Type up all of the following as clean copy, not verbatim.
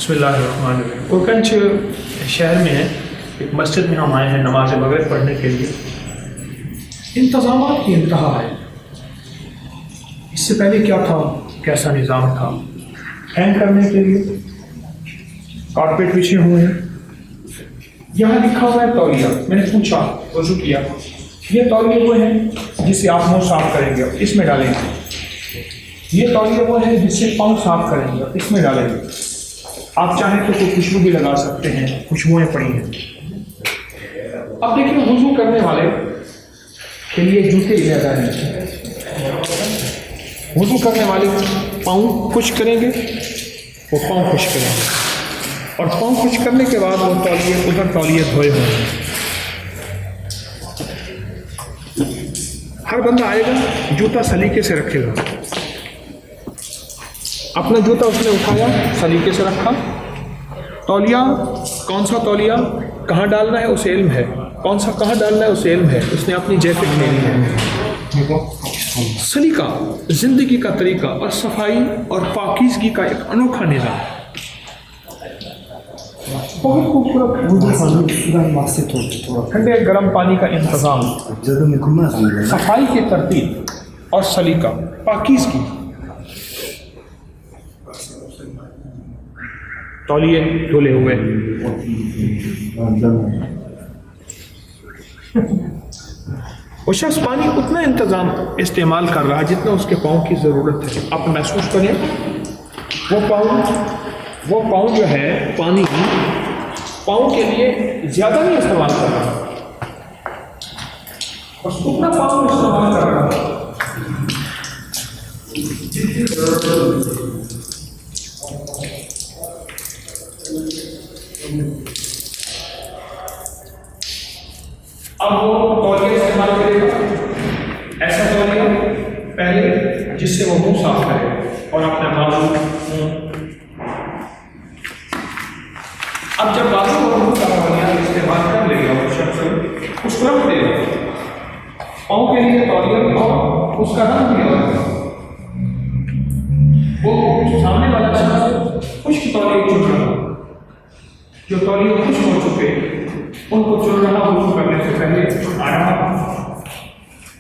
बिस्मिल्लाहिर्रहमानिर्रहीम। कुरकंच शहर में है, एक मस्जिद में हम आए हैं नमाज मगरिब पढ़ने के लिए। इंतज़ामात की इंतहा है। इससे पहले क्या था, कैसा निज़ाम था? हैंग करने के लिए कारपेट बिछे हुए हैं। यहाँ लिखा हुआ है तौलिया। मैंने पूछा, वज़ू किया, ये तौलिया वो है जिसे आप मुँह साफ करेंगे, इसमें डालेंगे। ये तौलिया वो है जिससे पाँव साफ करेंगे, इसमें डालेंगे। आप चाहें तो कोई खुशबू भी लगा सकते हैं, खुशबुएँ पड़ी हैं। अब देखिए, वज़ू करने वाले के लिए जूते ज़्यादा हैं। वज़ू करने वाले पाँव खुश करेंगे, वो पाँव खुश करेंगे, और पाँव खुश करने के बाद वो तौलिए उधर तौलिए धोए हुए हैं। हर बंदा आएगा, जूता सलीके से रखेगा। अपना जूता उसने उठाया, सलीके से रखा। तौलिया, कौन सा तौलिया कहाँ डालना है उसे इल्म है, कौन सा कहाँ डालना है उसे इल्म है। उसने अपनी जैकेट ले ली है। सलीका जिंदगी का तरीका और सफाई और पाकीज़गी का एक अनोखा निज़ाम। बहुत खूबसूरत ठंडे गर्म पानी का इंतज़ाम, सफाई की तरतीब और सलीका, पाकीज़गी। तौलिए धुले हुए, वो शख्स पानी उतना इंतज़ाम इस्तेमाल कर रहा है जितना उसके पाँव की ज़रूरत है। आप महसूस करें, वो पाँव जो है पानी पाँव के लिए ज़्यादा नहीं इस्तेमाल कर रहा, बस उतना पाँव इस्तेमाल कर रहा है। अब वो तौलिया इस्तेमाल करेगा, ऐसा तौलिया पहले जिससे वो मुंह साफ करे और अपना बाजू। अब जब बाजू और मुंह का तौलिया इस्तेमाल कर लेगा वो शख्स, उसको रख देगा। पाँव के लिए तौलिया और उसका रंग दिया होगा। वो सामने वाला शख्स खुश्क तौलिया चुन रहा, जो तौलिया खुश्क हो चुके उनको चुन रहा, वज़ू करने से पहले आया।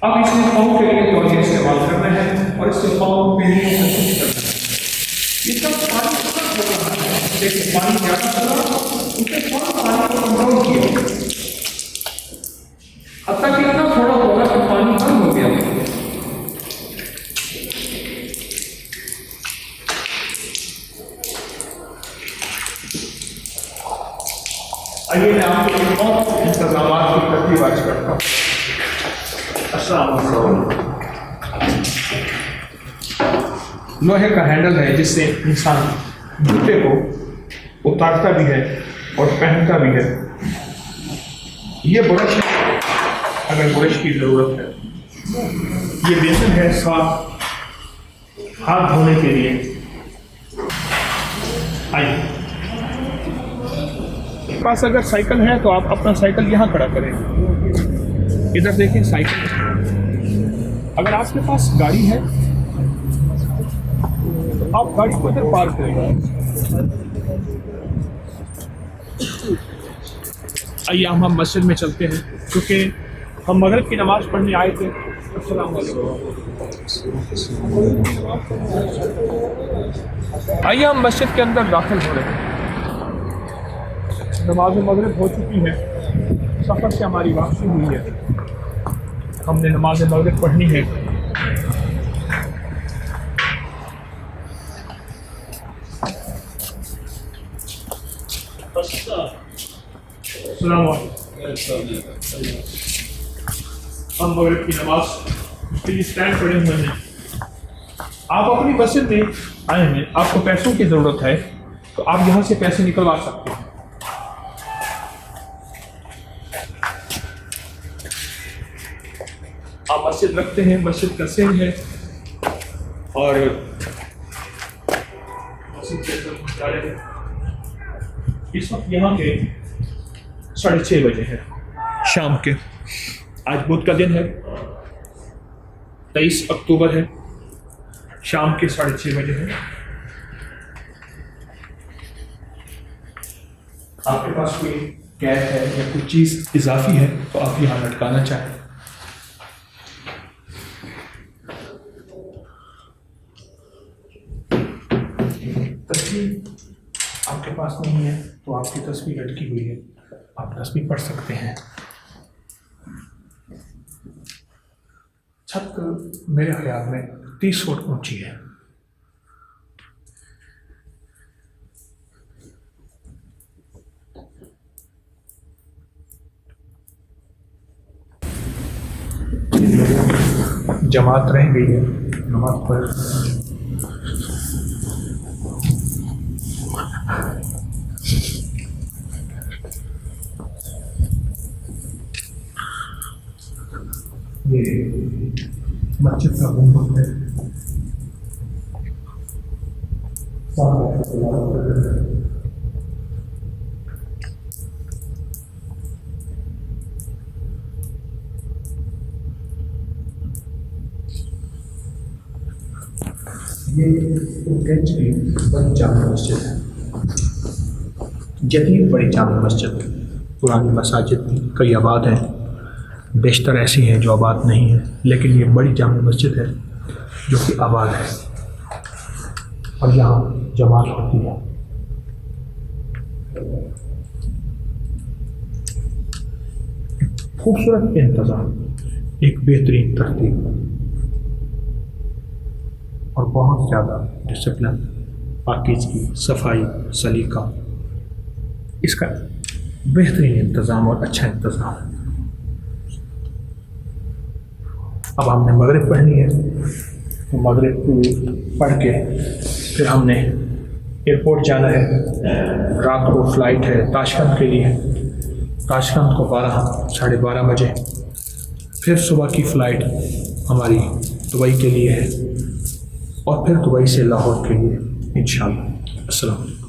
अब इसमें पाँव के लिए तौलिया इस्तेमाल करना है और इससे पाँव पीढ़ियों से खुश करना है। ये सब पानी कम हो रहा है, लेकिन पानी ज़्यादा चला उसने थोड़ा पानी को कंट्रोल किया, हत्ता कि इतना थोड़ा होगा कि पानी कम हो गया। आइए मैं आपको एक और इंतज़ामात की तरतीब आज करता हूँ। अस्सलाम वालेकुम। लोहे का हैंडल है जिससे इंसान जूते को उतारता भी है और पहनता भी है। ये ब्रश है, अगर ब्रश की ज़रूरत है। ये बेसन है साफ हाथ धोने के लिए। आइए, पास अगर साइकिल है तो आप अपना साइकिल यहाँ खड़ा करें। इधर देखें, साइकिल। अगर आपके पास गाड़ी है तो आप गाड़ी को इधर पार्क करेंगे। आइए हम मस्जिद में चलते हैं, क्योंकि हम मगरिब की नमाज पढ़ने आए थे। अस्सलाम वालेकुम। आइए हम मस्जिद के अंदर दाखिल हो रहे हैं। नमाज मगरिब हो चुकी है, सफ़र से हमारी वापसी हुई है। हमने नमाज मगरिब पढ़नी है। हम मगरिब की नमाज के लिए स्टैंड पड़े हुए हैं। आप अपनी मस्जिद में आए हैं, आपको पैसों की ज़रूरत है तो आप यहाँ से पैसे निकलवा सकते हैं। आप मस्जिद रखते हैं, मस्जिद का सिंह है और इस वक्त यहाँ के 6:30 बजे है शाम के। आज बुध का दिन है, 23 अक्टूबर है, शाम के 6:30 बजे है। आपके पास कोई कैप है या कोई चीज़ इजाफी है तो आप यहाँ लटकाना चाहें। तस्वीर आपके पास नहीं है तो आपकी तस्वीर लटकी हुई है, आप तस्वीर पढ़ सकते हैं। छत मेरे ख्याल में 30 फुट ऊंची है। जमात रह गई है, नमाज पढ़। ये मस्जिद का गुंबद है। ये उर्गंज की बड़ी जामा मस्जिद है, जदीद बड़ी जामा मस्जिद। पुरानी मसाजिद कई आबाद हैं, बेशतर ऐसी हैं जो आबाद नहीं हैं, लेकिन ये बड़ी जामा मस्जिद है जो कि आबाद है और यहाँ जमात होती है। खूबसूरत इंतज़ाम, एक बेहतरीन तरतीब और बहुत ज़्यादा डिसिप्लिन, पाकीज़गी, सफाई, सलीका, इसका बेहतरीन इंतज़ाम और अच्छा इंतज़ाम। अब हमने मगरिब पढ़नी है तो मगरिब पढ़ के फिर हमने एयरपोर्ट जाना है। रात को फ़्लाइट है ताशकंद के लिए, ताशकंद को 12 साढ़े 12 बजे। फिर सुबह की फ़्लाइट हमारी दुबई के लिए है और फिर दुबई से लाहौर के लिए इंशाअल्लाह। अस्सलाम।